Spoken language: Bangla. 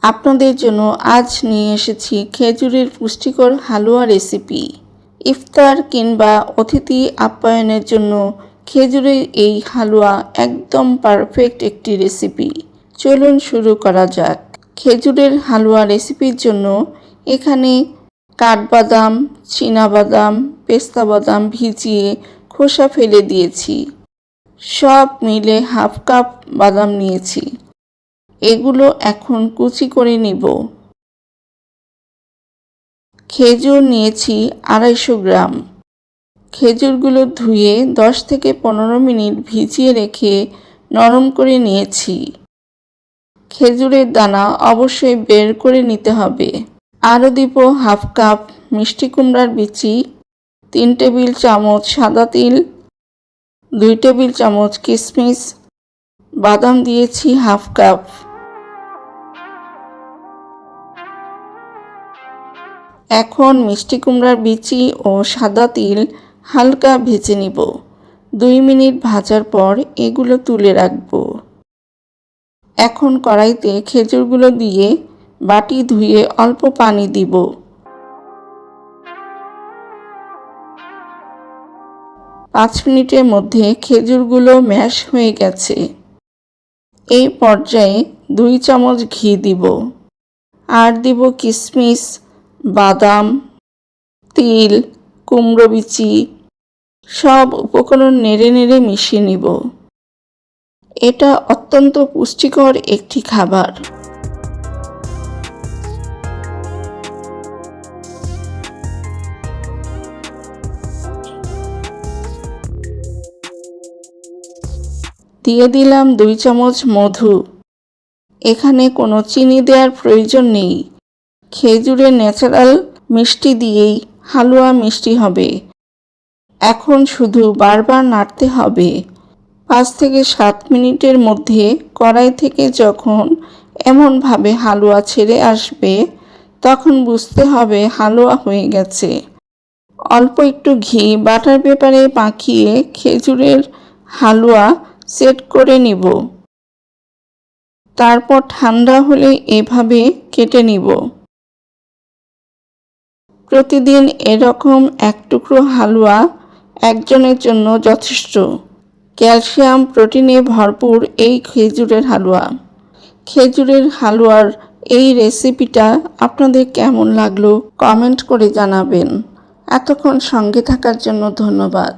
আপনাদের জন্য আজ নিয়ে এসেছি খেজুরের পুষ্টিকর হালুয়া রেসিপি। ইফতার কিংবা অতিথি আপ্যায়নের জন্য খেজুরের এই হালুয়া একদম পারফেক্ট একটি রেসিপি। চলুন শুরু করা যাক। খেজুরের হালুয়া রেসিপির জন্য এখানে কাঠবাদাম, চীনাবাদাম, পেস্তা বাদাম ভিজিয়ে খোসা ফেলে দিয়েছি। সব মিলে হাফ কাপ বাদাম নিয়েছি। এগুলো এখন কুচি করে নিব। খেজুর নিয়েছি 250 গ্রাম। খেজুরগুলো ধুয়ে 10 থেকে 15 মিনিট ভিজিয়ে রেখে নরম করে নিয়েছি। খেজুরের দানা অবশ্যই বের করে নিতে হবে। আরও দিব হাফ কাপ মিষ্টি কুমড়ার বিচি, 3 টেবিল চামচ সাদা তিল, 2 টেবিল চামচ কিশমিশ, বাদাম দিয়েছি হাফ কাপ। এখন মিষ্টি কুমড়ার বিচি ও সাদা তিল হালকা ভেজে নিব। 2 মিনিট ভাজার পর এগুলো তুলে রাখব। এখন কড়াইতে খেজুরগুলো দিয়ে বাটি ধুয়ে অল্প পানি দিব। পাঁচ মিনিটের মধ্যে খেজুরগুলো ম্যাশ হয়ে গেছে। এই পর্যায়ে 2 চামচ ঘি দিব। আর দিব কিশমিশ, বাদাম, তিল, কুমড়ো বিচি। সব উপকরণ নেড়ে নেড়ে মিশিয়ে নিব। এটা অত্যন্ত পুষ্টিকর একটি খাবার। দিয়ে দিলাম 2 চামচ মধু। এখানে কোনো চিনি দেওয়ার প্রয়োজন নেই। খেজুরের ন্যাচারাল মিষ্টি দিয়েই হালুয়া মিষ্টি হবে। এখন শুধু বারবার নাড়তে হবে। 5 থেকে 7 মিনিটের মধ্যে কড়াই থেকে যখন এমনভাবে হালুয়া ছেড়ে আসবে, তখন বুঝতে হবে হালুয়া হয়ে গেছে। অল্প একটু ঘি বাটার পেপারে মাখিয়ে খেজুরের হালুয়া সেট করে নিব। তারপর ঠান্ডা হলে এভাবে কেটে নিব। প্রতিদিন এরকম এক টুকরো হালুয়া একজনের জন্য যথেষ্ট। ক্যালসিয়াম, প্রোটিনে ভরপুর এই খেজুরের হালুয়া। খেজুরের হালুয়ার এই রেসিপিটা আপনাদের কেমন লাগলো কমেন্ট করে জানাবেন। এতক্ষণ সঙ্গে থাকার জন্য ধন্যবাদ।